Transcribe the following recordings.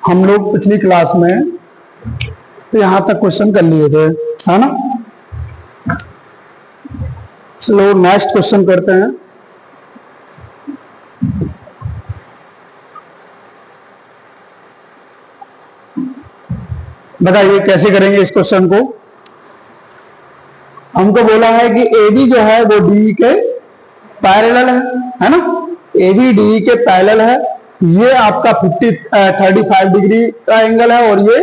हम लोग पिछली क्लास में तो यहां तक क्वेश्चन कर लिए थे, है ना। चलो नेक्स्ट क्वेश्चन करते हैं। बताइए कैसे करेंगे इस क्वेश्चन को। हमको बोला है कि ए बी जो है वो डी के पैरेलल है ना। ए बी डी के पैरेलल है। ये आपका 35 डिग्री का एंगल है और ये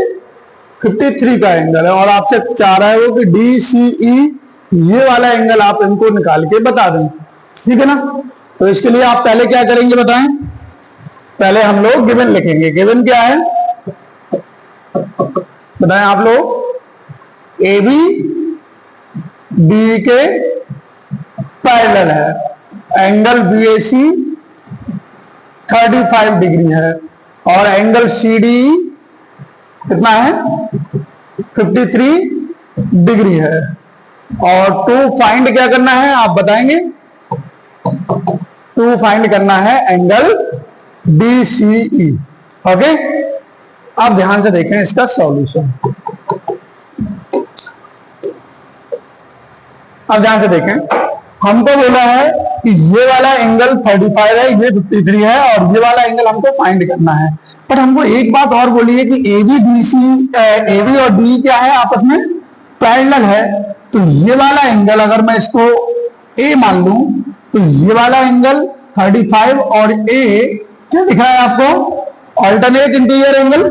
53 का एंगल है, और आपसे चाह रहा है वो कि डी सी ई ये वाला एंगल आप इनको निकाल के बता दें, ठीक है ना। तो इसके लिए आप पहले क्या करेंगे बताएं। पहले हम लोग गिवन लिखेंगे। गिवन क्या है बताएं आप लोग। ए बी डी के पैरेलल है, एंगल बी ए सी 35 डिग्री है और एंगल सी डी कितना है 53 डिग्री है। और टू फाइंड क्या करना है आप बताएंगे। टू फाइंड करना है एंगल डी सी ई। ओके, आप ध्यान से देखें इसका सॉल्यूशन। अब ध्यान से देखें, हमको बोला है कि ये वाला एंगल 35 है, ये 53 है और ये वाला एंगल हमको फाइंड करना है। पर हमको एक बात और बोली है कि ए बी और डी क्या है आपस में पैरेलल है। तो ये वाला एंगल अगर मैं इसको ए मान लूं तो ये वाला एंगल 35 और ए क्या दिख रहा है आपको ऑल्टरनेट इंटीरियर एंगल।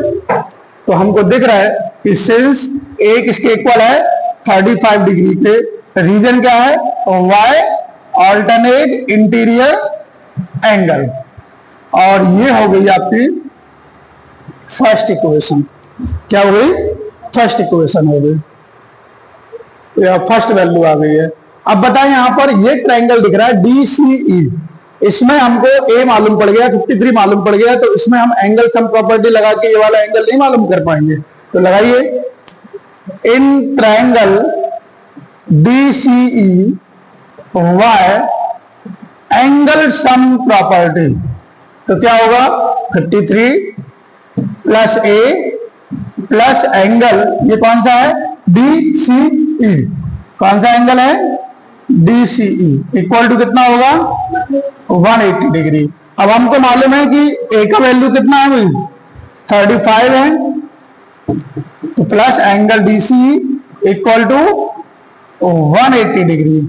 तो हमको दिख रहा है कि सिंस ए किसके इक्वल है 35 डिग्री के, रीजन क्या है वाई ऑल्टरनेट इंटीरियर एंगल। और ये हो गई आपकी फर्स्ट इक्वेशन। क्या हो गई फर्स्ट इक्वेशन हो गई, फर्स्ट वैल्यू आ गई है। अब बताएं यहां पर ये ट्रायंगल दिख रहा है डी सी ई, इसमें हमको ए मालूम पड़ गया 53 मालूम पड़ गया, तो इसमें हम एंगल सम प्रॉपर्टी लगा के ये वाला एंगल नहीं मालूम कर पाएंगे। तो लगाइए in triangle D C E by angle sum property. तो क्या होगा 53 प्लस ए प्लस एंगल ये कौन सा है डी सी ई, कौन सा एंगल है D C E equal to कितना होगा 180 डिग्री। अब हमको मालूम है कि ए का वैल्यू कितना है भाई 35 है, तो plus angle D C E equal to 180 degree.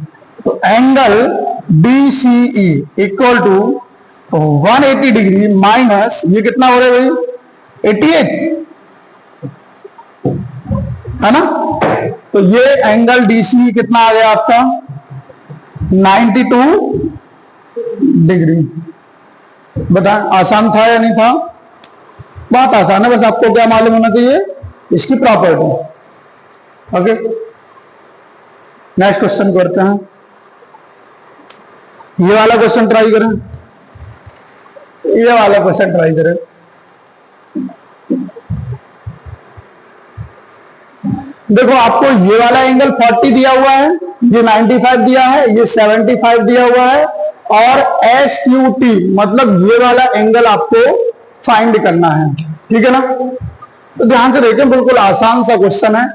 तो angle D C E equal to 180 degree minus ये कितना हो रहा है भाई 88 है ना। तो ये एंगल डीसी कितना आ गया आपका 92 डिग्री। बता आसान था या नहीं था। बहुत आसान है, बस आपको क्या मालूम होना चाहिए इसकी प्रॉपर्टी। ओके, नेक्स्ट क्वेश्चन करते हैं। ये वाला क्वेश्चन ट्राई करें, ये वाला क्वेश्चन ट्राई करें। देखो आपको ये वाला एंगल 40 दिया हुआ है, ये 95 दिया है, ये 75 दिया हुआ है और एस क्यू टी मतलब ये वाला एंगल आपको फाइंड करना है, ठीक है ना। तो ध्यान से देखें, बिल्कुल आसान सा क्वेश्चन है।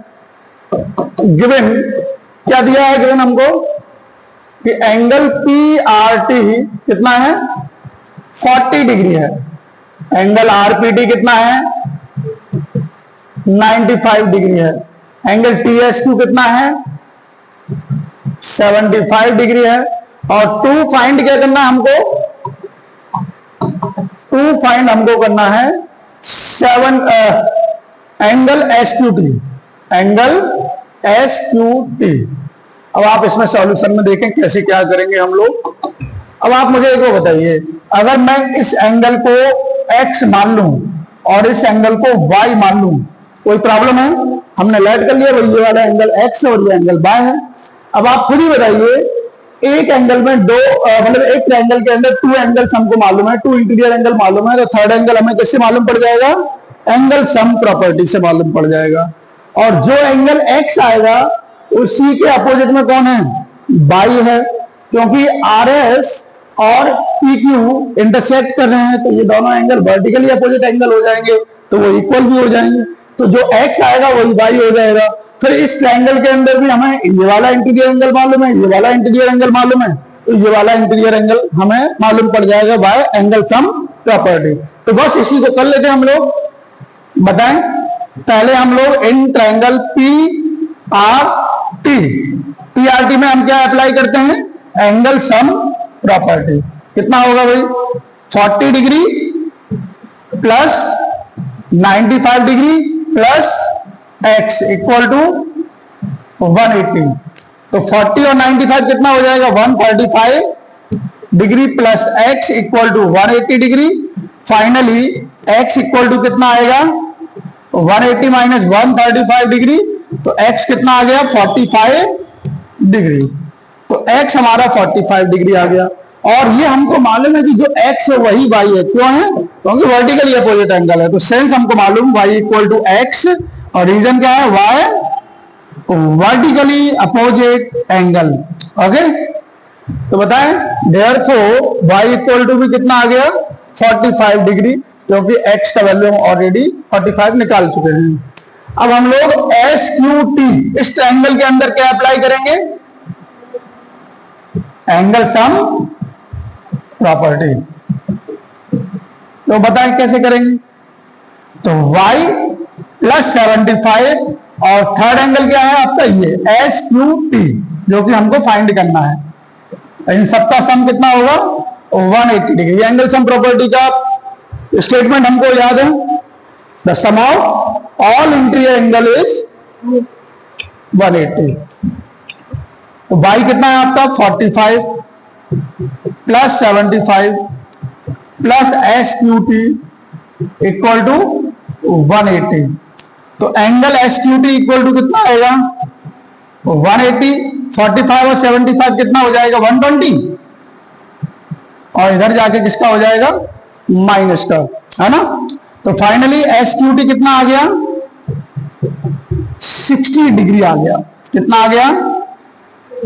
गिवन क्या दिया है, गिवन हमको कि एंगल पी आर टी कितना है 40 डिग्री है, एंगल आर पी टी कितना है 95 डिग्री है, एंगल टी एस क्यू कितना है 75 डिग्री है। और टू फाइंड क्या करना है हमको, टू फाइंड हमको करना है angle S Q T, angle S Q T. अब आप इसमें सॉल्यूशन में देखें कैसे क्या करेंगे हम लोग। अब आप मुझे एक वो बताइए, अगर मैं इस एंगल को x मान लूं और इस एंगल को y मान लूं, कोई प्रॉब्लम है। हमने लेट कर लिया ये वाला एंगल x है और ये एंगल y है। अब आप खुद ही बताइए, एक एंगल में दो मतलब एक ट्रायंगल के अंदर टू एंगल्स हमको मालूम है, टू इंटीरियर एंगल मालूम है, तो थर्ड एंगल हमें किससे मालूम पड़ जाएगा एंगल सम प्रॉपर्टी से मालूम पड़ जाएगा। और जो एंगल x आएगा उसी के अपोजिट में कौन है y है, क्योंकि आर एस और पी क्यू इंटरसेक्ट कर रहे हैं, तो ये दोनों एंगल वर्टिकली अपोजिट एंगल हो जाएंगे। तो वो इक्वल भी हो जाएंगे। तो जो x आएगा वही y हो जाएगा। फिर इस ट्रायंगल के अंदर भी हमें ये वाला इंटीरियर एंगल मालूम है, ये वाला इंटीरियर एंगल मालूम है, तो ये वाला इंटीरियर एंगल हमें मालूम पड़ जाएगा बाय एंगल सम प्रॉपर्टी। तो बस इसी को कर लेते हैं हम लोग। बताएं, पहले हम लोग इन ट्रायंगल PRT, PRT में हम क्या अप्लाई करते हैं, एंगल सम प्रॉपर्टी। कितना होगा भाई, 40 degree plus 95 degree plus x equal to 180। तो 40 और 95 कितना हो जाएगा, 135 degree plus x equal to 180 degree. Finally x equal to कितना आएगा, 180 माइनस 135 डिग्री, तो x कितना आ गया, 45 डिग्री। तो x हमारा 45 डिग्री आ गया। और ये हमको मालूम है कि जो x है वही y है। क्यों है, क्योंकि वर्टिकली अपोजिट एंगल है। तो सेंस हमको मालूम y इक्वल टू x, और रीजन क्या है, y vertically opposite angle. Okay, तो बताएं, देयरफॉर y इक्वल टू भी कितना आ गया, 45 डिग्री, क्योंकि x का वैल्यू हम ऑलरेडी 45 निकाल चुके हैं। अब हम लोग SQT इस ट्रायंगल के अंदर क्या अप्लाई करेंगे, एंगल सम प्रॉपर्टी। तो बताएं कैसे करेंगे। तो y प्लस 75 और थर्ड एंगल क्या है आपका, ये SQT, जो कि हमको फाइंड करना है। इन सबका सम कितना होगा, 180 डिग्री। एंगल सम प्रॉपर्टी का स्टेटमेंट हमको याद है, the sum of all interior angle is 180। तो y कितना है आपका, 45 plus 75 plus SQT equal to 180। तो एंगल SQT इक्वल टू कितना आएगा, 180, 45 और 75 कितना हो जाएगा, 120, और इधर जाके किसका हो जाएगा, माइनस का, है ना। तो फाइनली SQT कितना आ गया, 60 डिग्री आ गया। कितना आ गया,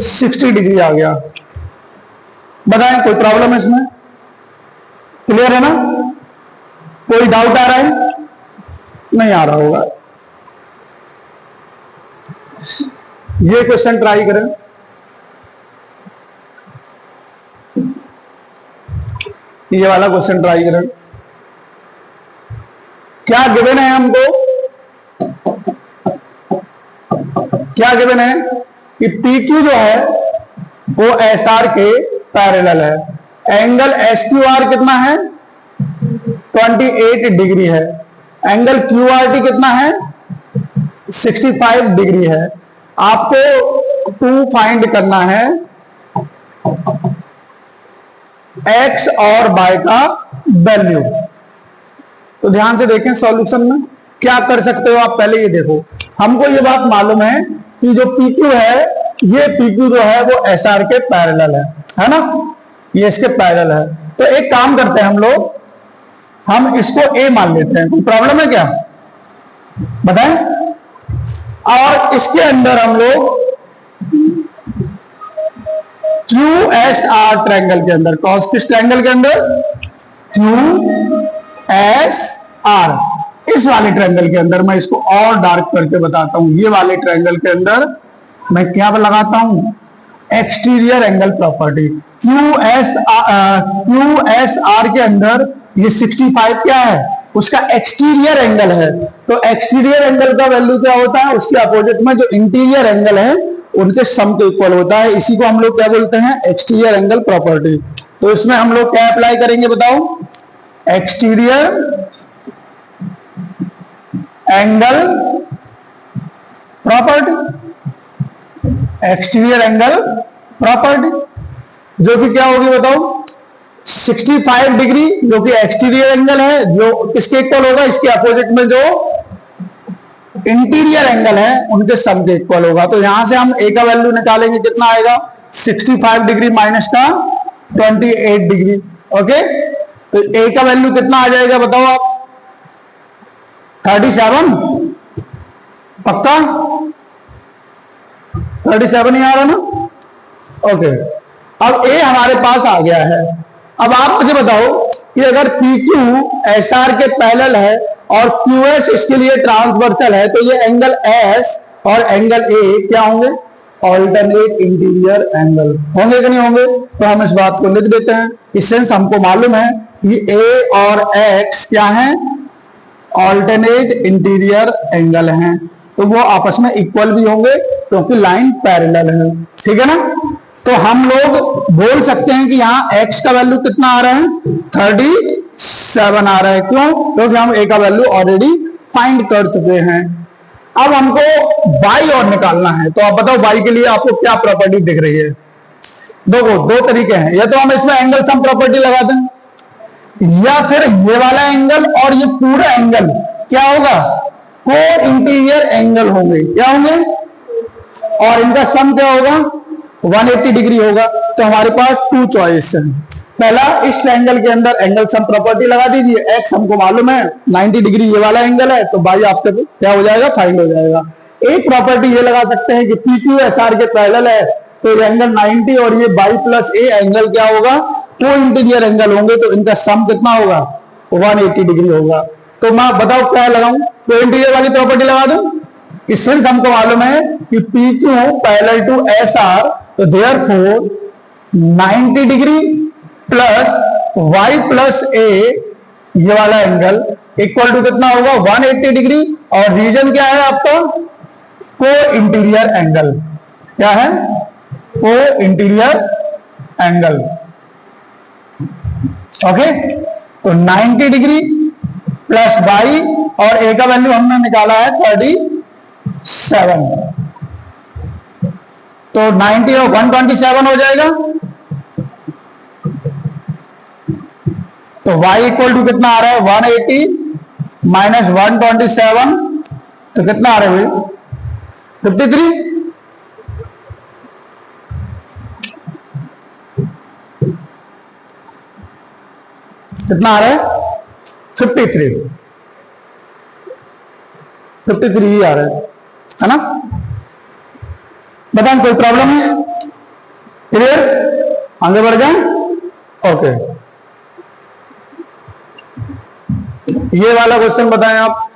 60 डिग्री आ गया। बताएं कोई प्रॉब्लम है इसमें, क्लियर है ना, कोई डाउट आ रहा है, नहीं आ रहा होगा। ये क्वेश्चन ट्राई करें। ये वाला क्वेश्चन ट्राई करें। क्या गिवन है हमको, क्या गिवन है कि PQ जो है वो SR के पैरेलल है। एंगल SQR कितना है, 28 डिग्री है। एंगल QRT कितना है, 65 डिग्री है। आपको 2 फाइंड करना है, x और y का वैल्यू। तो ध्यान से देखें, सॉल्यूशन में क्या कर सकते हो आप, पहले ये देखो। हमको ये बात मालूम है कि जो PQ है, ये PQ जो है वो SR के पैरेलल है ना, ये इसके पैरेलल है। तो एक काम करते हैं हम लोग, हम इसको A मान लेते हैं। कोई प्रॉब्लम है क्या, बताएं। और इसके अंदर हम लोग QSR ट्रायंगल के अंदर, कौन किस ट्रायंगल के अंदर, QSR, इस वाले ट्रायंगल के अंदर, मैं इसको और डार्क करके बताता हूं। ये वाले ट्रायंगल के अंदर मैं क्या लगाता हूं, एक्सटीरियर एंगल प्रॉपर्टी। QSR के अंदर ये 65 क्या है, उसका एक्सटीरियर एंगल है। तो एक्सटीरियर एंगल का वैल्यू क्या होता है, उसके अपोजिट में जो इंटीरियर एंगल है उनके सम के इक्वल होता है। इसी को हम लोग क्या बोलते हैं, एक्सटीरियर एंगल प्रॉपर्टी। तो इसमें हम लोग क्या अप्लाई करेंगे बताओ, exterior angle property, exterior angle property, जो कि क्या होगी बताओ, 65 डिग्री, जो कि एक्सटीरियर एंगल है, जो किसके इक्वल होगा, इसके अपोजिट में जो इंटीरियर एंगल है उनके सम के इक्वल होगा। तो यहां से हम ए का वैल्यू निकालेंगे, कितना आएगा, 65 डिग्री माइनस का 28 डिग्री। ओके, तो ए का वैल्यू कितना आ जाएगा बताओ आप, 37, पक्का 37 ही आ रहा ना। ओके, अब ए हमारे पास आ गया है। अब आप मुझे बताओ कि अगर PQ SR के पैरेलल है और QS इसके लिए ट्रांसवर्सल है, तो ये एंगल S और एंगल A क्या होंगे? ऑल्टरनेट इंटीरियर एंगल होंगे कि नहीं होंगे? तो हम इस बात को लिख देते हैं। इस सेंस हमको मालूम है कि A और X क्या है? ऑल्टरनेट इंटीरियर एंगल हैं, तो वो आपस में इक्वल भी होंगे क्योंकि लाइन पैरेलल है। ठीक है ना? तो हम लोग बोल सकते हैं कि यहाँ x का वैल्यू कितना आ रहा है? 37 आ रहा है। क्यों? क्योंकि हम a का वैल्यू ऑलरेडी फाइंड कर चुके हैं। अब हमको y और निकालना है, तो आप बताओ y के लिए आपको क्या प्रॉपर्टी दिख रही है? देखो दो तरीके हैं, या तो हम इसमें एंगल सम प्रॉपर्टी लगा दें, या फिर ये वाला एंगल और ये पूरा एंगल क्या होगा? को इंटीरियर एंगल होंगे। क्या होंगे? और इनका सम क्या होगा? 180 डिग्री होगा। तो हमारे पास टू चॉइस है। पहला, इस ट्रायंगल के अंदर एंगल सम प्रॉपर्टी लगा दीजिए। x हमको मालूम है 90 डिग्री ये वाला एंगल है, तो y आपके क्या हो जाएगा? फाइंड हो जाएगा। एक प्रॉपर्टी ये लगा सकते हैं कि PQSR के पैरेलल है, तो ये एंगल 90 और ये y प्लस a एंगल क्या होगा? को इंटीरियर एंगल होंगे, तो इनका सम कितना होगा? 180 डिग्री होगा। तो मैं बताओ क्या लगाऊं? को इंटीरियर वाली प्रॉपर्टी लगा दूं? इससे हमको मालूम है कि PQ पैरेलल टू SR, तो therefore 90 degree plus y plus a ये वाला एंगल इक्वल टू कितना होगा? 180 डिग्री। और रीजन क्या है आपका? को इंटीरियर एंगल। क्या है? को इंटीरियर एंगल। ओके, तो 90 डिग्री प्लस y और a का वैल्यू हमने निकाला है 37, तो 90 और 127 हो जाएगा। तो y इक्वल टू कितना आ रहा है? 180 माइनस 127, तो कितना आ रहा है भाई? 53। कितना आ रहा है? 53 ही आ रहा है ना? बताएं, कोई प्रॉब्लम है? क्लियर? आगे बढ़ जाए। ओके, ये वाला क्वेश्चन बताएं आप।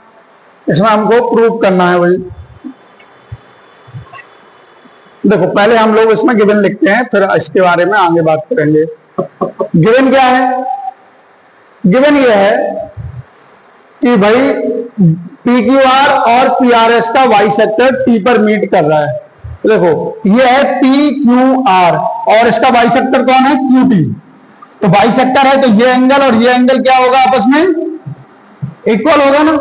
इसमें हमको प्रूव करना है भाई। देखो पहले हम लोग इसमें गिवन लिखते हैं, फिर इसके बारे में आगे बात करेंगे। गिवन क्या है? गिवन ये है कि भाई PQR और PRS का वाई सेक्टर T पर मीट कर रहा है। देखो ये है PQR और इसका वाई सेक्टर कौन है? QT। तो वाई सेक्टर है, तो ये एंगल और ये एंगल क्या होगा? आपस में इक्वल होगा ना,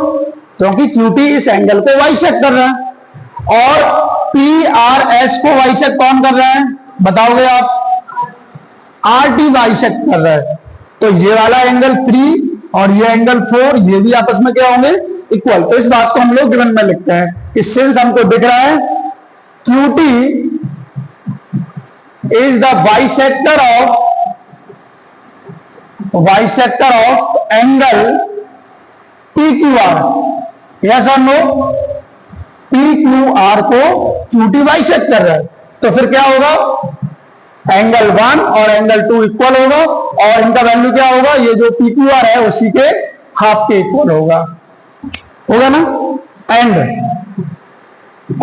क्योंकि QT इस एंगल को वाई सेक कर रहा है और PRS को वाई सेक कौन कर रहा है? बताओगे आप? RT वाई सेक कर रहा है। तो ये वाला एंगल 3 और ये एंगल 4 ये भी आपस में क्या होंगे? इक्वल। तो इस बात को हम लोग गिवन में लिखते हैं कि सिंस हमको दिख रहा है QT is the bisector of angle PQR। Yes और नो? PQR को QT बाइसेक्ट कर रहा है, तो फिर क्या होगा? एंगल 1 और एंगल 2 इक्वल होगा और इनका वैल्यू क्या होगा? ये जो PQR है उसी के हाफ के इक्वल होगा ना? एंड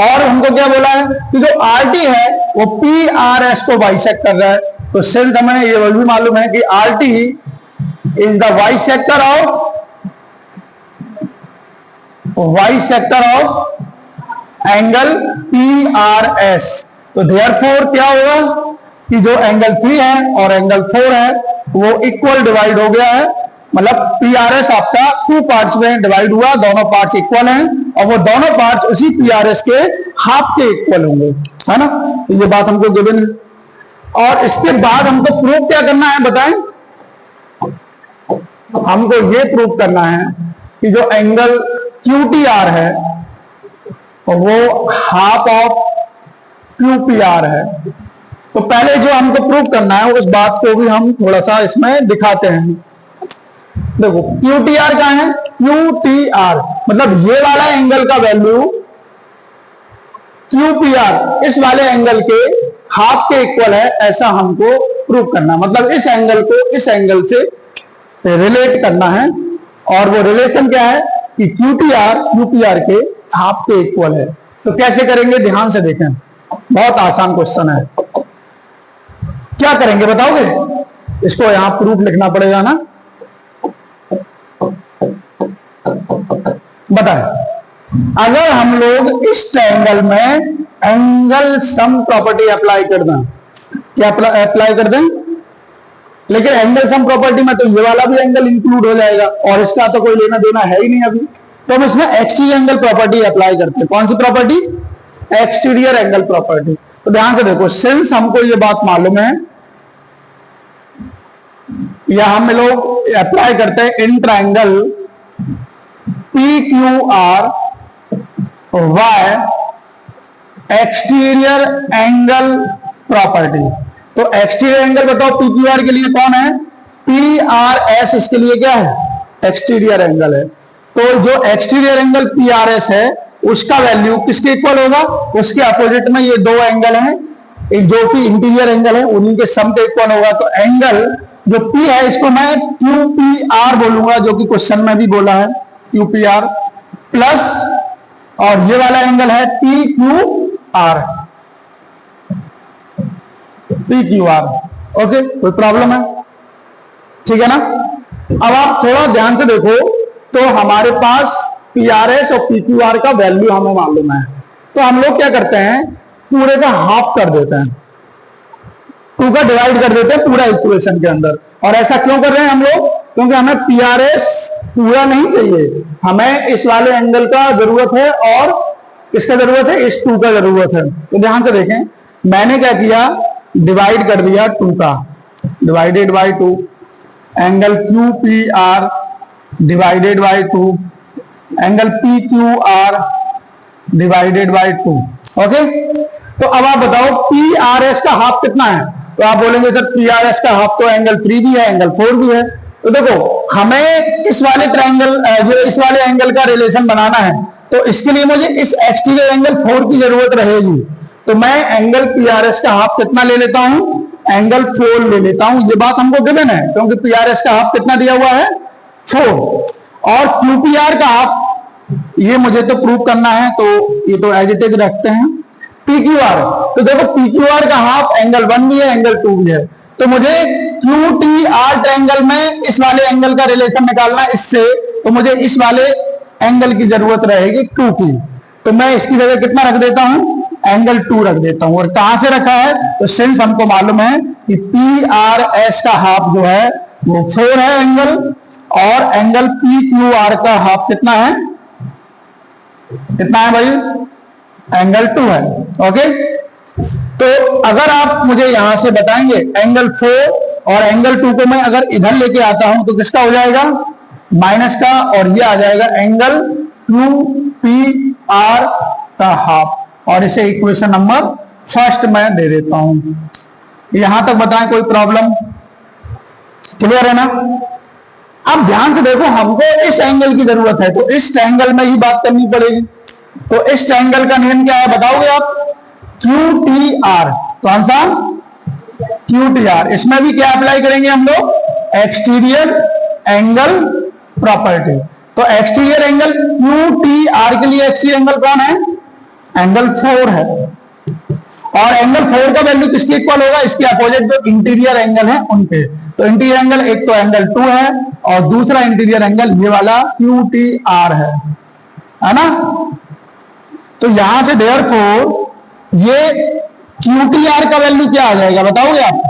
और हमको क्या बोला है कि जो RT है वो PRS को बाइसेक्ट कर रहा है। तो सिंस हमें ये वैल्यू मालूम है कि RT is the bisector of angle PRS। तो देयरफॉर क्या होगा कि जो एंगल 3 है और एंगल 4 है वो इक्वल डिवाइड हो गया है, मतलब PRS आपका 2 पार्ट्स में डिवाइड हुआ, दोनों पार्ट्स इक्वल हैं और वो दोनों पार्ट्स उसी PRS के हाफ के इक्वल होंगे, है ना? तो ये बात हमको गिवन है। और इसके बाद हमको प्रूव क्या करना है? बताएं। हमको ये प्रूव करना है कि जो एंगल QTR है वो हाफ ऑफ QPR है। तो पहले जो हमको प्रूव करना है उस बात को भी हम थोड़ा सा इसमें दिखाते हैं। देखो QTR क्या है? QTR मतलब ये वाला एंगल का वैल्यू QPR इस वाले एंगल के हाफ के इक्वल है, ऐसा हमको प्रूव करना। मतलब इस एंगल को इस एंगल से रिलेट करना है और वो रिलेशन क्या है? कि QTR UPR के हाफ के इक्वल है। तो कैसे करेंगे, ध्यान से देखें, बहुत आसान क्वेश्चन है। क्या करेंगे बताओगे? इसको यहां प्रूफ लिखना पड़ेगा ना, बताएं। अगर हम लोग इस ट्रायंगल में एंगल सम प्रॉपर्टी अप्लाई कर दें, क्या अप्लाई कर दें, लेकिन एंगल सम प्रॉपर्टी में तो ये वाला भी एंगल इंक्लूड हो जाएगा और इसका तो कोई लेना देना है ही नहीं अभी, तो हम इसमें एक्सटीरियर एंगल प्रॉपर्टी अप्लाई करते हैं। कौन सी प्रॉपर्टी? Exterior angle property. तो ध्यान से देखो, सिंस हमको ये बात मालूम है, या हम लोग अप्लाई करते हैं in triangle PQR by exterior angle property. तो एक्सटीरियर एंगल बताओ PQR के लिए कौन है? PRS इसके लिए क्या है? एक्सटीरियर एंगल है। तो जो एक्सटीरियर एंगल PRS है उसका वैल्यू किसके इक्वल होगा? उसके अपोजिट में ये दो एंगल हैं जो कि इंटीरियर एंगल है, उन्हीं के सम के इक्वल होगा। तो एंगल जो P है इसको मैं QPR बोलूंगा, जो कि क्वेश्चन में भी बोला है QPR प्लस, और ये वाला एंगल है PQR। ओके, कोई प्रॉब्लम है? ठीक है ना। अब आप थोड़ा ध्यान से देखो, तो हमारे पास PRS और PQR का वैल्यू हमें मालूम है, तो हम लोग क्या करते हैं, पूरे का हाफ कर देते हैं, 2 का डिवाइड कर देते हैं पूरा इक्वेशन के अंदर। और ऐसा क्यों कर रहे हैं हम लोग? क्योंकि हमें PRS पूरा नहीं चाहिए, हमें इस वाले एंगल का जरूरत है और किसका जरूरत है? इस 2 का जरूरत है। तो ध्यान से देखें, मैंने क्या किया, डिवाइड कर दिया 2 का, divided by 2, angle QPR divided by 2, angle PQR divided by 2। Okay, तो अब आप बताओ PRS का हाफ कितना है? तो आप बोलेंगे सर PRS का हाफ तो एंगल 3 भी है, एंगल 4 भी है। तो देखो, हमें इस वाले ट्रायंगल जो इस वाले एंगल का रिलेशन बनाना है, तो इसके लिए मुझे इस एक्सटीरियर एंगल 4 की जरूरत रहेगी। तो मैं एंगल PRS का हाफ कितना ले लेता हूं? एंगल 4 ले लेता हूं। ये बात हमको गिवन है, क्योंकि PRS का हाफ कितना दिया हुआ है? 4। और QPR का हाफ ये मुझे तो प्रूव करना है, तो ये तो एज इट इज रखते हैं। PQR, तो देखो PQR का हाफ एंगल 1 भी है, एंगल 2 भी है। तो मुझे QTR ट्रायंगल में इस वाले एंगल का रिलेशन निकालना है इससे, तो मुझे इस वाले एंगल की जरूरत रहेगी 2 की। तो मैं इसकी जगह कितना रख देता हूं? एंगल 2 रख देता हूं। और कहां से रखा है? तो सिंस हमको मालूम है कि PRS का हाफ जो है वो 4 है एंगल, और एंगल PQR का हाफ कितना है? कितना है भाई? एंगल 2 है। ओके, तो अगर आप मुझे यहां से बताएंगे एंगल 4 और एंगल 2 को मैं अगर इधर लेके आता हूं तो किसका हो जाएगा? माइनस का, और ये आ जाएगा एंगल QPR का हाफ। और इसे इक्वेशन नंबर फर्स्ट में दे देता हूं। यहां तक बताएं, कोई प्रॉब्लम? क्लियर है ना। अब ध्यान से देखो, हमको इस एंगल की जरूरत है, तो इस ट्रायंगल में ही बात करनी पड़ेगी। तो इस ट्रायंगल का नेम क्या है बताओगे आप? QTR। कौन सा? QTR। इसमें भी क्या अप्लाई करेंगे हम लोग? Exterior angle property. तो एक्सटीरियर एंगल QTR के लिए एक्सटीरियर एंगल कौन है? एंगल 4 है। और एंगल 4 का वैल्यू किसके इक्वल होगा? इसके अपोजिट जो इंटीरियर एंगल है उनके। तो इंटीरियर एंगल एक तो एंगल 2 है, और दूसरा इंटीरियर एंगल ये वाला QTR है ना। तो यहां से देयरफॉर ये QTR का वैल्यू क्या आ जाएगा बताओगे आप?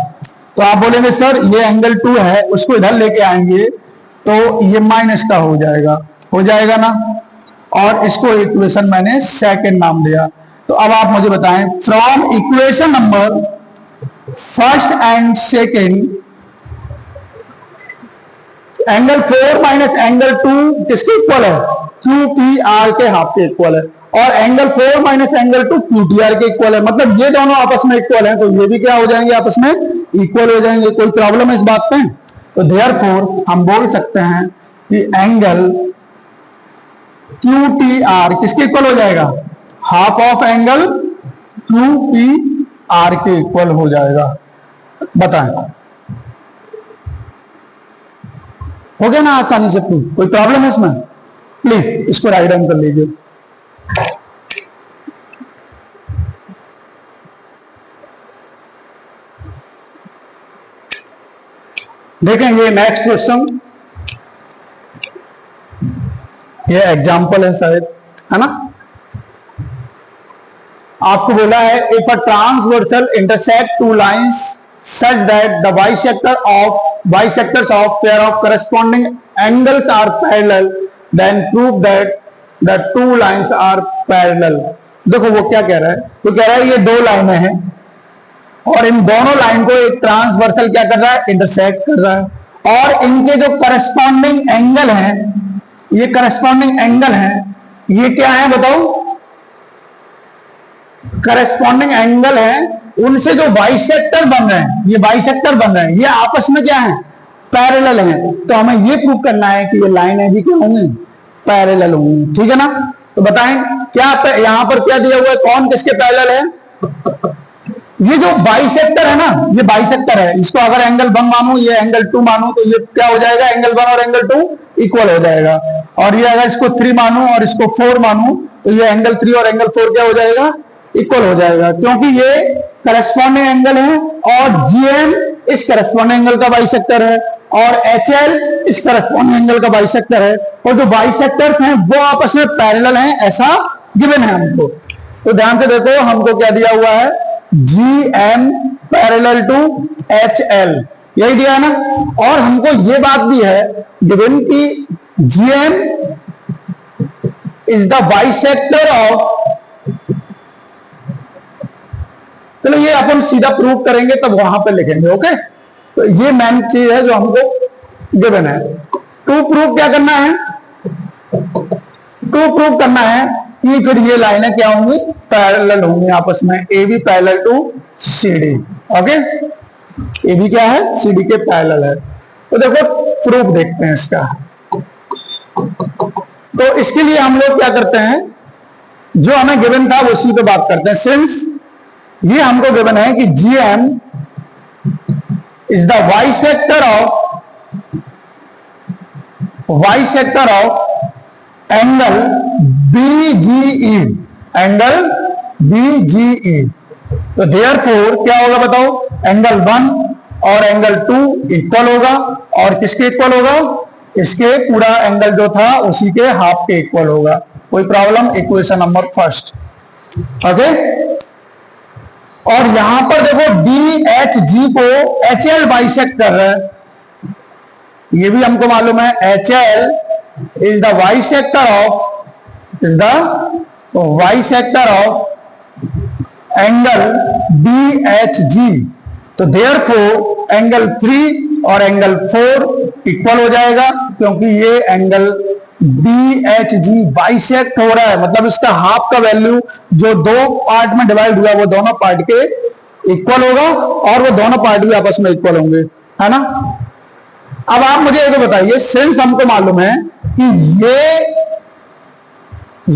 तो आप बोलेंगे सर ये एंगल 2 है, उसको इधर लेके आएंगे तो ये माइनस का हो जाएगा ना। और इसको इक्वेशन मैंने सेकंड नाम दिया। तो अब आप मुझे बताएं, from equation number first and second, angle 4 minus angle 2 किसके इक्वल है? QPR के हाफ के इक्वल है। और एंगल 4 माइनस एंगल 2 QTR के इक्वल है। मतलब ये दोनों आपस में इक्वल है, तो ये भी क्या हो जाएंगे? आपस में इक्वल हो जाएंगे। कोई प्रॉब्लम है इस बात पे? तो देयरफॉर हम बोल सकते हैं कि एंगल QTR किसके इक्वल हो जाएगा? हाफ ऑफ एंगल QPR के इक्वल हो जाएगा। बताएं, हो गया ना आसानी से प्रूफ? कोई प्रॉब्लम है इसमें? प्लीज इसको राइट डाउन कर लीजिए। देखें ये नेक्स्ट क्वेश्चन, ये एग्जाम्पल है शायद, है ना। आपको बोला है if a transversal intersect two lines such that the bisectors of pair of corresponding angles are parallel then prove that the two lines are parallel. देखो वो क्या कह रहा है, वो कह रहा है ये दो लाइनें हैं और इन दोनों लाइन को एक ट्रांसवर्सल क्या कर रहा है, इंटरसेक्ट कर रहा है, और इनके जो करस्पॉन्डिंग एंगल हैं, ये करस्पॉन्डिंग एंगल हैं, ये क्या है बताओ, करस्पॉन्डिंग एंगल है, उनसे जो बाइसेक्टर बन रहे हैं, ये बाइसेक्टर बन रहे हैं, ये आपस में क्या है, पैरेलल हैं। तो हमें ये प्रूव करना है कि ये लाइनें भी क्या होंगी, पैरेलल होंगी, ठीक है ना। तो बताएं क्या यहां पर क्या दिया हुआ है, कौन किसके पैरेलल है। ये जो बाइसेक्टर है ना, ये बाइसेक्टर है, इसको अगर एंगल 1 मानो, ये एंगल 2 मानो, तो ये क्या हो जाएगा, एंगल 1 और एंगल 2 इक्वल हो जाएगा। और ये अगर इसको 3 मानो और इसको 4 मानो, तो ये एंगल 3 और एंगल 4 क्या हो जाएगा, इक्वल हो जाएगा, क्योंकि ये करस्पॉन्डिंग एंगल है और GM इस करस्पॉन्डिंग एंगल का बाइसेक्टर है और HL इस करस्पॉन्डिंग एंगल का बाइसेक्टर है, और जो बाइसेक्टर्स हैं वो आपस में पैरेलल हैं, ऐसा गिवन है हमको। तो ध्यान से देखो, हमको क्या दिया हुआ है, GM पैरेलल टू HL, यही दिया है ना। और हमको ये बात भी है गिवन कि GM is the bisector of, चलो ये अपन सीधा प्रूव करेंगे तब वहां पे लिखेंगे, ओके। तो ये मेन चीज है जो हमको गिवन है। टू प्रूव क्या करना है, टू प्रूव करना है कि फिर ये लाइनें क्या होंगी, पैरेलल होंगी आपस में, A B parallel to CD, okay. A B क्या है, CD के पैरेलल है। तो देखो प्रूफ देखते हैं इसका। तो इसके लिए हम लोग क्या करते हैं, जो हमें गिवन था उसी पे बात करते हैं। सिंस ये हमको गिवन है कि GM is the bisector of angle BGE, angle BGE। तो देयरफॉर क्या होगा बताओ, एंगल 1 और एंगल 2 इक्वल होगा, और किसके इक्वल होगा, इसके पूरा एंगल जो था उसी के हाफ के इक्वल होगा। कोई problem, equation number first, okay. और यहां पर देखो DHG को HL बाइसेक्ट कर रहा है, ये भी हमको मालूम है, HL is the bisector of angle DHG। तो देयरफॉर एंगल 3 और एंगल 4 इक्वल हो जाएगा, क्योंकि ये एंगल DHG बाइसेक्ट हो रहा है, मतलब इसका हाफ का वैल्यू जो दो पार्ट में डिवाइड हुआ वो दोनों पार्ट के इक्वल होगा, और वो दोनों पार्ट भी आपस में इक्वल होंगे, है ना। अब आप मुझे एक बताइए, सिंस हमको मालूम है कि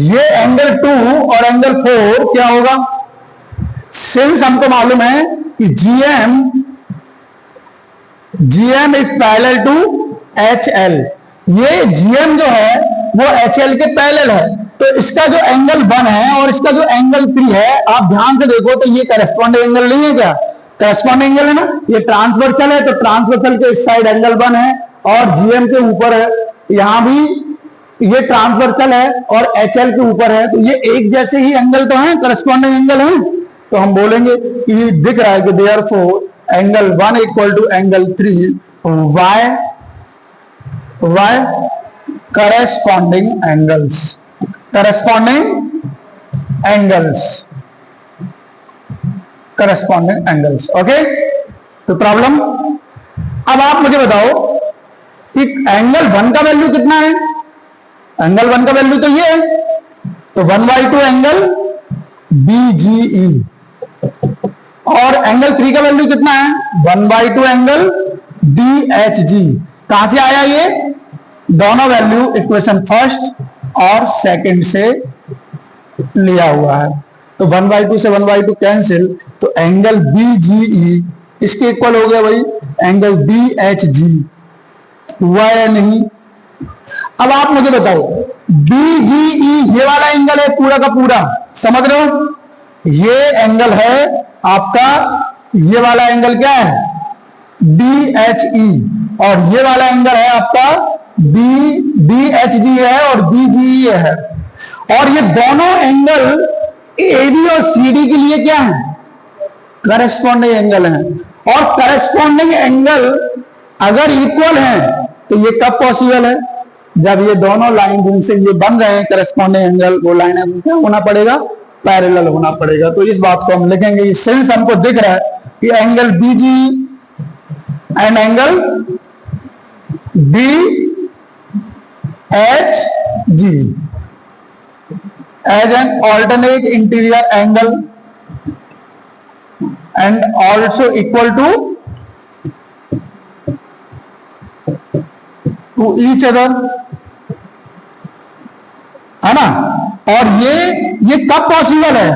ये एंगल 2 और एंगल 4 क्या होगा, सिंस हमको मालूम है कि GM is parallel to HL, ये GM जो है वो HL के पैरेलल है, तो इसका जो एंगल 1 है और इसका जो एंगल 3 है, आप ध्यान से देखो तो ये करस्पॉन्डिंग एंगल नहीं है क्या, करस्पॉन्डिंग एंगल है ना, ये ट्रांसवर्सल है, तो ट्रांसवर्सल के इस साइड एंगल 1 है और GM के ऊपर है, यहां भी ये ट्रांसवर्सल है और HL के ऊपर है, तो ये एक जैसे ही एंगल तो हैं, करस्पॉन्डिंग एंगल हैं। तो हम बोलेंगे कि दिख रहा है कि therefore angle 1 equal to angle 3 y corresponding angles, okay. तो प्रॉब्लम, अब आप मुझे बताओ कि एंगल 1 का वैल्यू कितना है, एंगल 1 का वैल्यू तो ये है, तो 1/2 एंगल BGE, और एंगल 3 का वैल्यू कितना है, 1/2 एंगल DHG। कहां से आया ये, दोनों वैल्यू इक्वेशन फर्स्ट और सेकंड से लिया हुआ है। तो 1/2 से 1/2 कैंसिल, तो एंगल BGE इसके इक्वल हो गया भाई एंगल DHG, हुआ या नहीं, अब आप मुझे बताओ, BGE ये वाला एंगल है पूरा का पूरा, समझ रहे हो? ये एंगल है आपका, ये वाला एंगल क्या है? DHE, और ये वाला एंगल है आपका DHG है और BGE है। और ये दोनों एंगल AB और CD के लिए क्या है? करस्पॉन्डिंग एंगल है। और करस्पॉन्डिंग एंगल अगर इक्वल है तो ये कब पॉसिबल है? जब ये दोनों लाइन जिनसे ये बन रहे हैं करस्पॉन्डिंग एंगल, वो लाइन क्या होना पड़ेगा? पैरेलल होना पड़ेगा। तो इस बात को हम लिखेंगे, सिंस हमको दिख रहा है कि angle BGE and angle DHG as an alternate interior angle and also equal to each other, है ना? और ये कब पॉसिबल है?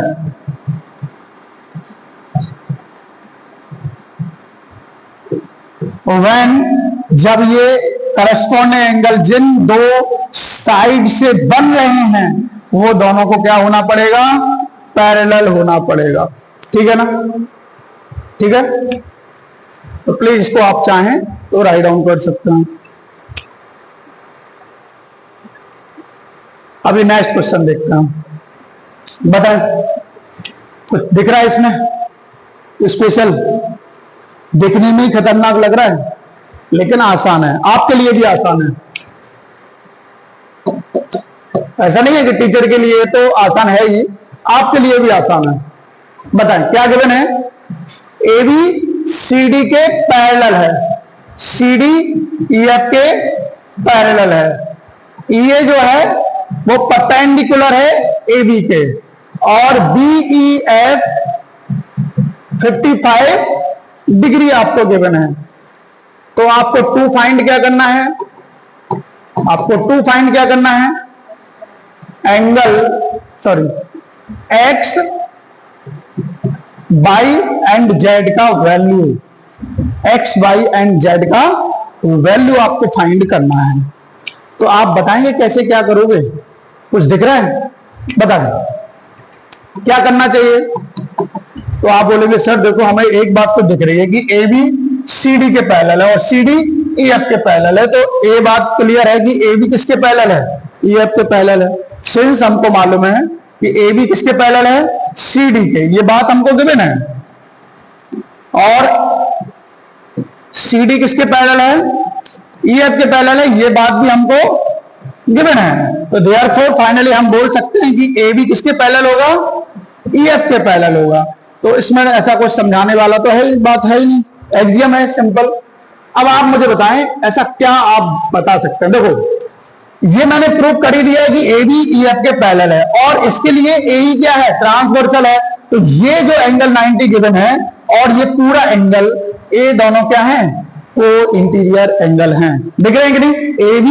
When, जब ये करस्पॉन्डिंग एंगल जिन दो साइड से बन रहे हैं वो दोनों को क्या होना पड़ेगा? पैरेलल होना पड़ेगा। ठीक है ना? ठीक है, तो प्लीज इसको आप चाहें तो राइट डाउन कर सकते हैं। अभी नेक्स्ट क्वेश्चन देखते हैं, बताएं कुछ दिख रहा है इसमें? स्पेशल दिखने में ही खतरनाक लग रहा है, लेकिन आसान है, आपके लिए भी आसान है। ऐसा नहीं है कि टीचर के लिए तो आसान है ही, आपके लिए भी आसान है। बताएं क्या गिवन है? AB CD के पैरेलल है, CD EF के पैरेलल है, ये जो है वो परपेंडिकुलर है AB के, और BEF 55 डिग्री आपको गिवन है। तो आपको 2 फाइंड क्या करना है? आपको 2 फाइंड क्या करना है? Angle X, Y and Z का value, X, Y and Z का वैल्यू आपको फाइंड करना है। तो आप बताएंगे कैसे क्या करोगे? कुछ दिख रहा है? बताएं क्या करना चाहिए? तो आप बोलेंगे सर देखो हमें एक बात तो दिख रही है कि AB CD के पैरेलल है और CD EF के पैरेलल है। तो ये बात क्लियर है कि AB किसके पैरेलल है? EF के पैरेलल है। सिंस हमको मालूम है कि AB किसके पैरेलल है? CD के, ये बात हमको गिवन है। और CD किसके पैरेलल है? EF के पैरेलल है, ये बात भी हमको गिवन है। तो देयरफॉर फाइनली हम बोल सकते हैं कि AB किसके पैरेलल होगा? EF के पैरेलल होगा। तो इसमें ऐसा कुछ समझाने वाला तो है बात है ही नहीं, एक्सियम है, सिंपल। अब आप मुझे बताएं ऐसा क्या आप बता सकते हैं? देखो ये मैंने प्रूव कर ही दिया है कि AB EF के पैरेलल है, और इसके लिए AE क्या है? ट्रांसवर्सल है। तो ये जो एंगल 90 गिवन है और ये पूरा एंगल, ये दोनों क्या है? को इंटीरियर एंगल हैं। दिख रहे हैं कि नहीं? AB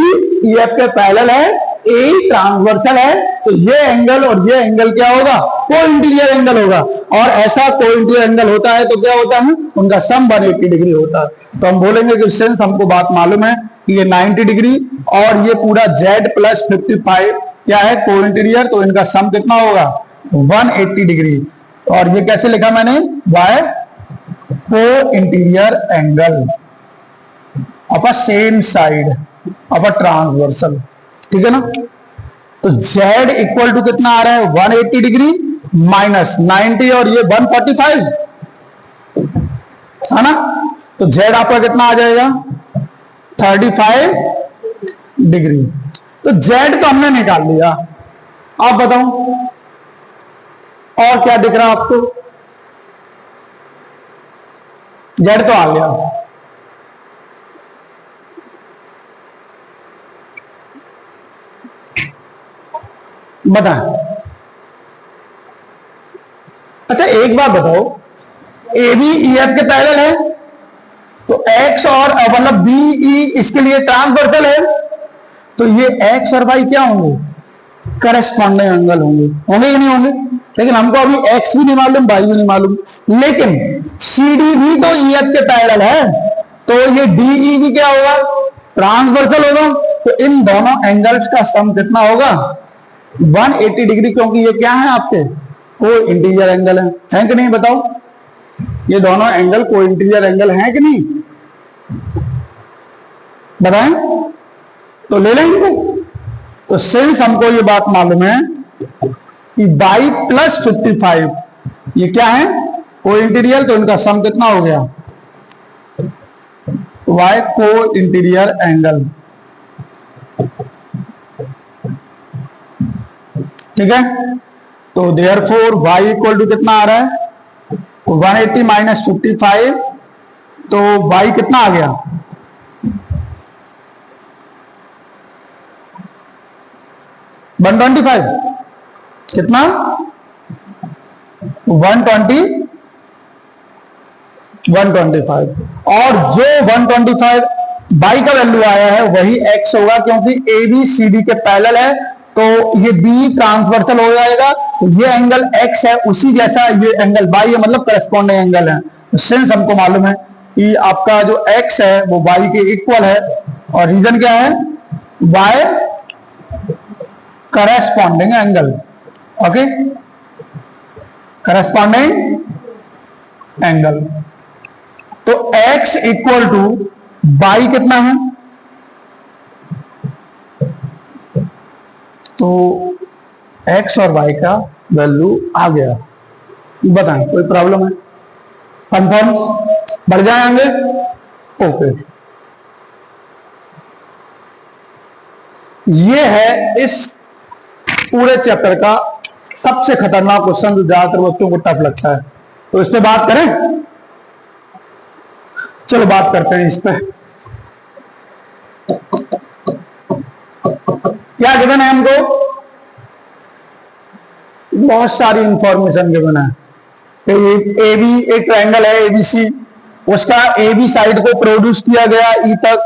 EF के पैरेलल है, AE ट्रांसवर्सल है, तो ये एंगल और ये एंगल क्या होगा? को इंटीरियर एंगल होगा। और ऐसा को इंटीरियर एंगल होता है तो क्या होता है? उनका सम 180 डिग्री होता है। तो हम बोलेंगे कि सिंस हमको बात मालूम है कि ये 90 डिग्री और ये पूरा Z प्लस 55 क्या है? को इंटीरियर, तो इनका सम कितना होगा? 180 डिग्री। और ये कैसे लिखा मैंने? Y को interior angle of a same side of a transversal. ठीक है ना? तो Z इक्वल टू कितना आ रहा है? 180 डिग्री माइनस 90 और ये 145, है ना? तो Z आपका कितना आ जाएगा? 35 डिग्री। तो Z तो हमने निकाल लिया। आप बताओ और क्या दिख रहा है आपको? Z तो आ गया। बताएं। अच्छा एक बात बताओ, AB EF के पैरेलल है तो X और मतलब BE इसके लिए ट्रांसवर्सल है, तो ये X और Y क्या होंगे? करस्पॉन्डिंग एंगल होंगे। होंगे कि नहीं होंगे? लेकिन हमको अभी X भी नहीं मालूम, Y भी नहीं मालूम। लेकिन CD भी तो EF के पैरेलल है, तो ये DE भी क्या होगा? ट्रांसवर्सल होगा। तो इन दोनों एंगल्स का सम कितना होगा 180 डिग्री, क्योंकि ये क्या है आपके को इंटीरियर एंगल है कि नहीं बताओ, ये दोनों एंगल को इंटीरियर एंगल है कि नहीं, बताएं तो ले लें इनको। तो सिंस हमको ये बात मालूम है कि y प्लस 55 ये क्या है को इंटीरियर, तो इनका सम कितना हो गया y को इंटीरियर एंगल, ठीक है। तो देयरफॉर y इक्वल टू कितना आ रहा है 180 माइनस 55, तो y कितना आ गया 125, कितना 125, और जो 125 बाई का वैल्यू आया है वही x होगा, क्योंकि ए बी सी डी के पैरेलल है, तो ये b ट्रांसवर्सल हो जाएगा, तो ये एंगल x है उसी जैसा ये एंगल y है, मतलब करस्पॉन्डिंग एंगल है। तो सिंस हमको मालूम है कि आपका जो x है वो y के इक्वल है, और रीजन क्या है y corresponding angle, okay, corresponding angle. तो x इक्वल टू y कितना है, तो x और y का वैल्यू आ गया, बताएं कोई प्रॉब्लम है, कंफर्म, बढ़ जाएंगे, ओके। ये है इस पूरे चैप्टर का सबसे खतरनाक क्वेश्चन जो ज्यादातर बच्चों को टफ लगता है, तो इस पे बात करें, चलो बात करते हैं इस पे। क्या गिवन है हमको, बहुत सारी इंफॉर्मेशन गिवन है। ए बी एक ट्रायंगल है एबीसी, उसका ए बी साइड को प्रोड्यूस किया गया ई तक,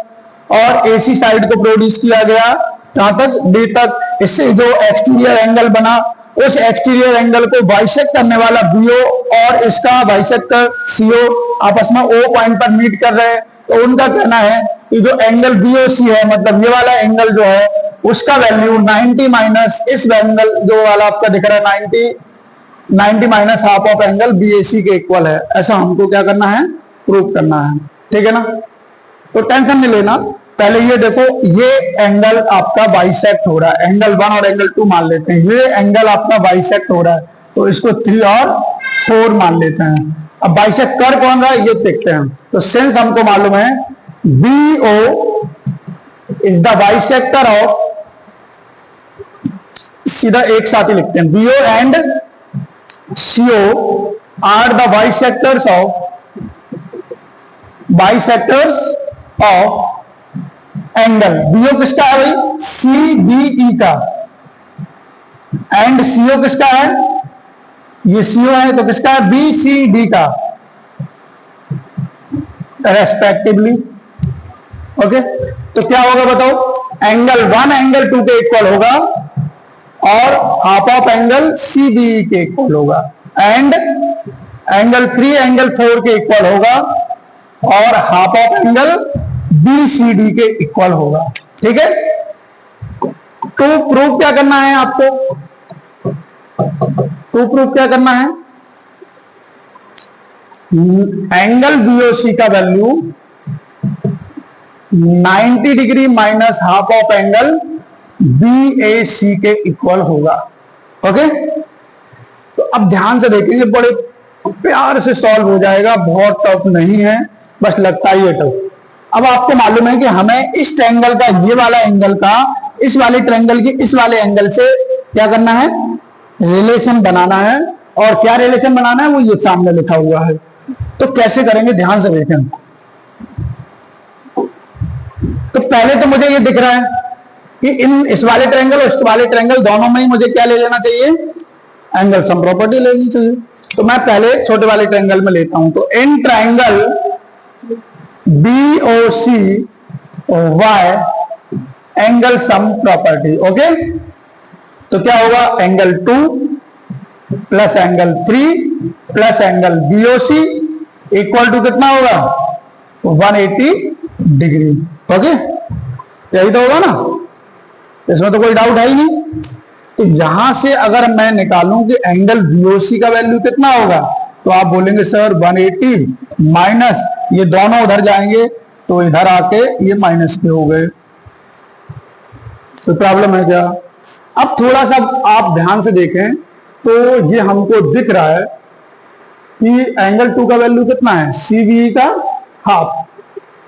और ए सी साइड को प्रोड्यूस किया गया कहां तक डी तक। इससे जो एक्सटीरियर एंगल बना, उस एक्सटीरियर एंगल को बाइसेक्ट करने वाला बीओ और इसका बाइसेक्टर सीओ आपस में ओ पॉइंट पर मीट कर रहे हैं, तो उनका कहना है कि जो एंगल बीओसी है, मतलब ये वाला एंगल जो है उसका वैल्यू 90 माइनस इस एंगल जो वाला आपका दिख रहा है 90 minus half of angle BAC के इक्वल है, ऐसा हमको क्या करना है प्रूव करना है, ठीक है ना। तो टेंशन नहीं लेना, पहले ये देखो ये एंगल आपका बाइसेक्ट हो रहा है, एंगल 1 और एंगल 2 मान लेते हैं, ये एंगल आपका बाइसेक्ट हो रहा है, तो इसको 3 और 4 मान लेते हैं। अब बाइसेक्ट कर कौन रहा है ये देखते हैं। तो सिंस हमको मालूम है BO is the bisector of, सीधा एक साथ ही लिखते हैं, BO and CO are the bisectors of angle. BO किसका है भाई CBE का, एंड CO किसका है, ये CO है तो किसका है BCD का रेस्पेक्टिवली, ओके। तो क्या होगा बताओ, एंगल 1 एंगल 2 के इक्वल होगा और हाफ ऑफ एंगल CBE के इक्वल होगा, एंड एंगल 3 एंगल 4 के इक्वल होगा और हाफ ऑफ एंगल BCD के इक्वल होगा, ठीक है। टू प्रूफ क्या करना है आपको, टू प्रूफ क्या करना है, एंगल BOC का value 90 degree minus half of angle BAC के इक्वल होगा, ओके। तो अब ध्यान से देखेंगे, बड़े प्यार से सॉल्व हो जाएगा, बहुत टफ नहीं है, बस लगता ही है टफ। अब आपको मालूम है कि हमें इस ट्रायंगल का, ये वाला एंगल का इस वाले ट्रायंगल के इस वाले एंगल से क्या करना है रिलेशन बनाना है, और क्या रिलेशन बनाना है वो ये सामने लिखा हुआ है। तो कैसे करेंगे ध्यान से देखें। तो पहले तो मुझे ये दिख रहा है कि इस वाले ट्रायंगल और इस वाले ट्रायंगल दोनों में ही मुझे क्या ले लेना चाहिए, एंगल सम प्रॉपर्टी लेनी चाहिए। तो मैं पहले छोटे वाले ट्रायंगल में लेता हूं। तो in triangle BOC Y angle sum property, okay. तो क्या होगा, angle 2 plus angle 3 plus angle BOC equal to कितना होगा 180 डिग्री, ओके। यही तो होगा ना, इसमें तो कोई डाउट है ही नहीं। तो यहां से अगर मैं निकालूं कि एंगल VOC का वैल्यू कितना होगा, तो आप बोलेंगे सर 180 माइनस, ये दोनों उधर जाएंगे तो इधर आके ये माइनस के हो गए। तो प्रॉब्लम है क्या? अब थोड़ा सा आप ध्यान से देखें तो ये हमको दिख रहा है कि एंगल 2 का वैल्यू कितना है, CBE का हाफ,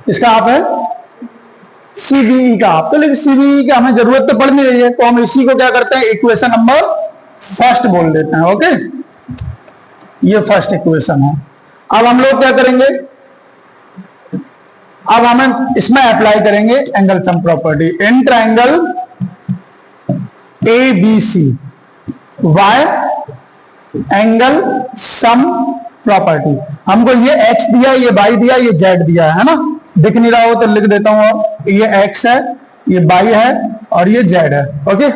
इसका हाफ है CBE का हाफ। तो लेकिन CBE की हमें जरूरत तो पड़ नहीं रही है, तो हम इसी को क्या करते हैं, इक्वेशन नंबर फर्स्ट बोल देते हैं। ओके, ये फर्स्ट इक्वेशन है। अब हम लोग क्या करेंगे, अब हमें इसमें अप्लाई करेंगे angle sum property in triangle ABC, by angle sum property. हमको ये x दिया, ये y दिया, ये z दिया है ना, दिख नहीं रहा हो तो लिख देता हूं, और ये x है, ये y है और ये z है। ओके,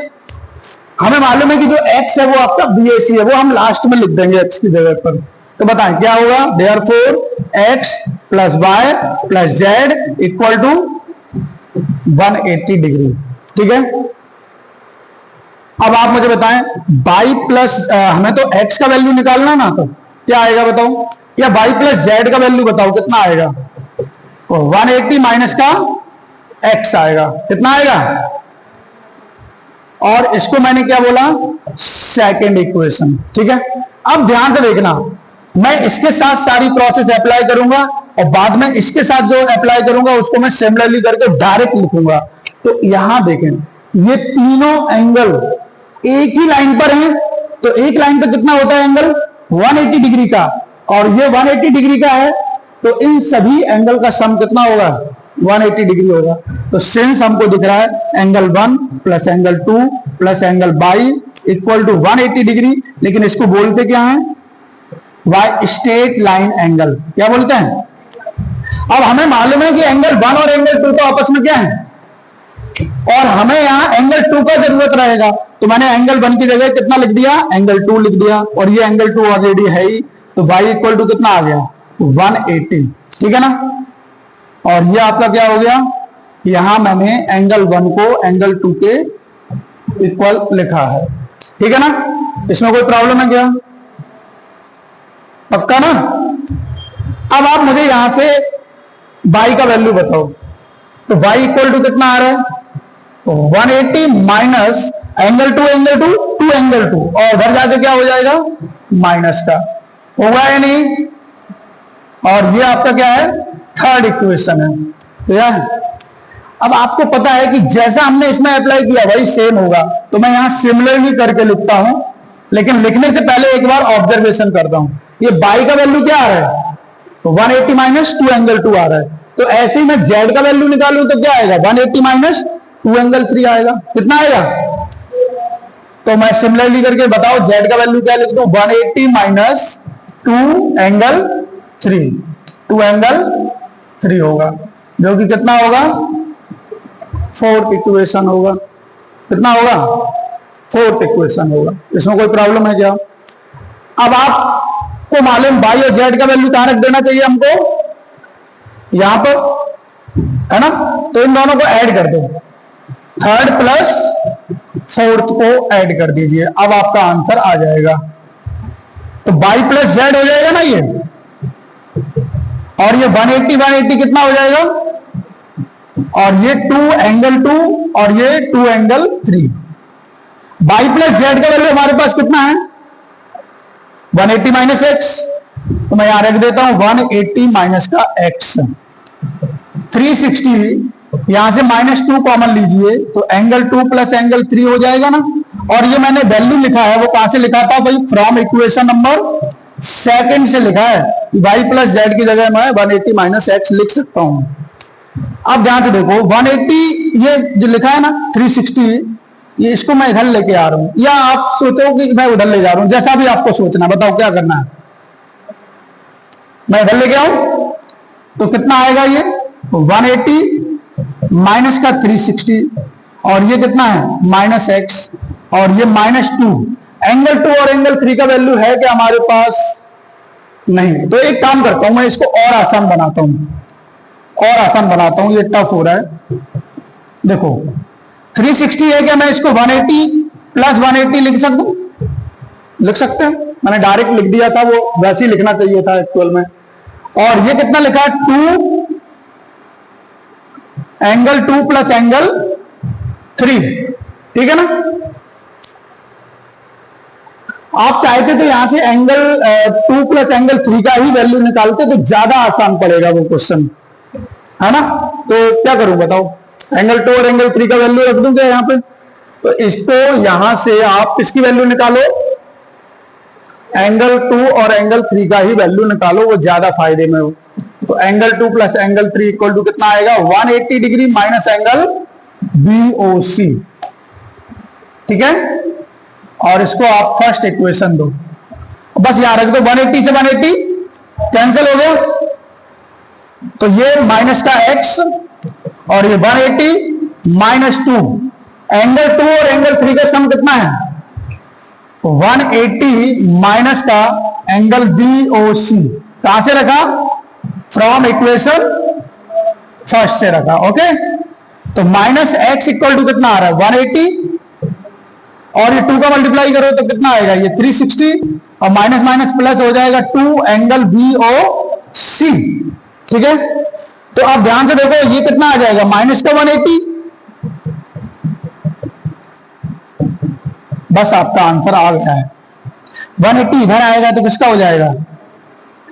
हमें मालूम है कि जो x है वो आपका BAC है, वो हम लास्ट में लिख देंगे x की जगह पर। तो बताएं क्या होगा, therefore x plus y plus z equal to 180 degree. ठीक है, अब आप मुझे बताएं y प्लस, हमें तो x का वैल्यू निकालना ना, तो क्या आएगा बताओ, या y प्लस जेड का वैल्यू बताओ कितना आएगा, तो 180 माइनस का x आएगा, कितना आएगा। और इसको मैंने क्या बोला, सेकंड इक्वेशन। ठीक है, अब ध्यान से देखना, मैं इसके साथ सारी प्रोसेस अप्लाई करूंगा और बाद में इसके साथ जो अप्लाई करूंगा उसको मैं सिमिलरली करके डायरेक्ट लिखूंगा। तो यहां देखें, ये तीनों एंगल एक ही लाइन पर हैं, तो एक लाइन पर कितना होता है एंगल 180 डिग्री का, और ये 180 डिग्री का है, तो इन सभी एंगल का सम कितना होगा, 180 डिग्री होगा। तो सिंस हमको दिख रहा है angle 1 plus angle 2 plus angle by equal to 180 degree, लेकिन इसको बोलते क्या है, वाई स्ट्रेट लाइन एंगल, क्या बोलते हैं। अब हमें मालूम है कि एंगल 1 और एंगल 2 तो आपस में क्या है, और हमें यहां एंगल 2 का जरूरत रहेगा, तो मैंने एंगल 1 की जगह कितना लिख दिया, एंगल 2 लिख दिया, और ये एंगल 2 ऑलरेडी है ही, तो y इक्वल टू कितना आ गया 180। ठीक है ना, और ये आपका क्या हो गया, यहां मैंने एंगल 1 को एंगल 2 के इक्वल लिखा है। ठीक है ना, इसमें कोई प्रॉब्लम है क्या, पक्का ना। अब आप मुझे यहां से y का वैल्यू बताओ, तो y इक्वल टू कितना आ रहा है, 180 माइनस एंगल 2 एंगल 2 2 एंगल 2, और उधर जाके क्या हो जाएगा माइनस का, होगा या नहीं। और ये आपका क्या है, थर्ड इक्वेशन है। तो यह अब आपको पता है कि जैसा हमने इसमें अप्लाई किया वही सेम होगा, तो मैं यहां सिमिलरली करके लिखता हूं, लेकिन लिखने से पहले एक बार ऑब्जर्वेशन करता हूं। ये y का वैल्यू क्या आ रहा है, तो 180 माइनस 2 एंगल 2 आ रहा है, तो ऐसे ही मैं z का वैल्यू निकालूं तो क्या आएगा, 180 माइनस 2 एंगल 3 आएगा, कितना आएगा। तो मैं सिमिलरली करके बताओ z का वैल्यू क्या लिख दूं, 180 माइनस 2 एंगल 3, 2 एंगल 3 होगा, जो कि कितना होगा, फोर्थ इक्वेशन होगा। कितना होगा, फोर्थ इक्वेशन होगा। इसमें कोई प्रॉब्लम है क्या। अब आपको मालूम y और z का वैल्यू कहां रख देना चाहिए हमको, यहां पर है ना, तो इन दोनों को ऐड कर दो, थर्ड प्लस फोर्थ को ऐड कर दीजिए, अब आपका आंसर आ जाएगा। तो y प्लस z हो जाएगा ना ये, और ये 180 180 कितना हो जाएगा, और ये 2 एंगल 2 और ये 2 एंगल 3। y प्लस z का वैल्यू हमारे पास कितना है, 180 माइनस एक्स, तो मैं यहां रख देता हूं 180 माइनस का x, 360, यहां से -2 कॉमन लीजिए, तो एंगल 2 प्लस एंगल 3 हो जाएगा ना। और ये मैंने वैल्यू लिखा है वो कहां से लिखा था भाई, फ्रॉम इक्वेशन नंबर सेकंड से लिखा है, y प्लस जेड की जगह मैं 180 माइनस एक्स लिख सकता हूं। अब ध्यान से देखो, 180 ये जो लिखा है ना 360, ये इसको मैं इधर लेके आ रहा हूं, या आप सोचो कि मैं उधर ले जा रहा हूं, जैसा भी आपको सोचना, बताओ क्या करना है। मैं इधर लेके आऊं तो कितना आएगा, ये 180 माइनस का 360, और ये कितना है माइनस एक्स, और ये -2। एंगल 2 और एंगल 3 का वैल्यू है क्या हमारे पास, नहीं। तो एक काम करता हूं, मैं इसको और आसान बनाता हूं, और आसान बनाता हूं, ये टफ हो रहा है। देखो 360 है क्या, मैं इसको 180 प्लस 180 लिख सकते हैं। मैंने डायरेक्ट लिख दिया था, वो वैसे ही लिखना चाहिए था एक्चुअल में। और ये कितना लिखा है, 2 एंगल 2 प्लस एंगल 3, ठीक है ना। आप चाहते तो यहां से एंगल 2 प्लस एंगल 3 का ही वैल्यू निकालते तो ज्यादा आसान पड़ेगा वो क्वेश्चन, है ना। तो क्या करूं बताओ, एंगल 2 और एंगल 3 का वैल्यू रख दूं क्या यहां पे। तो इसको यहां से आप इसकी वैल्यू निकालो, एंगल 2 और एंगल 3 का ही वैल्यू निकालो, वो ज्यादा फायदे में हो। तो angle 2 plus angle 3 equal to कितना आएगा, 180 डिग्री माइनस एंगल BOC, ठीक है। और इसको आप फर्स्ट इक्वेशन दो, बस यहां रख दो, 180 से 180 कैंसिल हो गया, तो ये माइनस का x और ये 180 माइनस 2, एंगल 2 और एंगल 3 का सम कितना है, 180 माइनस का एंगल BOC। कहां से रखा, फ्रॉम इक्वेशन फर्स्ट से रखा, ओके। तो माइनस x इक्वल टू कितना आ रहा है, 180, और ये 2 का मल्टीप्लाई करो तो कितना आएगा, ये 360, और माइनस माइनस प्लस हो जाएगा 2 एंगल BOC, ठीक है। तो आप ध्यान से देखो ये कितना आ जाएगा, माइनस का 180, बस आपका आंसर आ गया है। 180 इधर आएगा तो किसका हो जाएगा,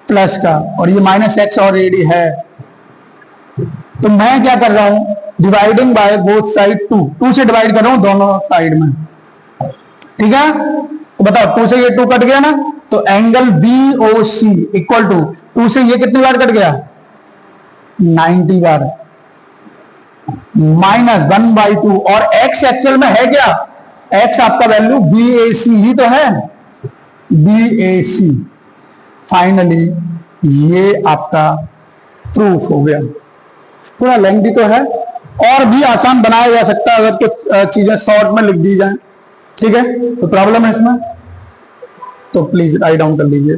प्लस का, और ये माइनस x ऑलरेडी है। तो मैं क्या कर रहा हूं, डिवाइडिंग बाय बोथ साइड 2 से डिवाइड कर रहा हूं दोनों साइड में, ठीक है। तो बताओ 2 से ये 2 कट गया ना, तो एंगल BOC इक्वल टू 2 से ये कितनी बार कट गया, 90 बार, माइनस 1/2, और x एक्चुअल में है क्या, x आपका वैल्यू BAC ही तो है, BAC। फाइनली ये आपका प्रूफ हो गया। थोड़ा लेंथी तो है, और भी आसान बनाया जा सकता है अगर कुछ चीजें शॉर्ट में लिख दी जाए, ठीक है। तो प्रॉब्लम है इसमें, तो प्लीज राइट डाउन कर लीजिए।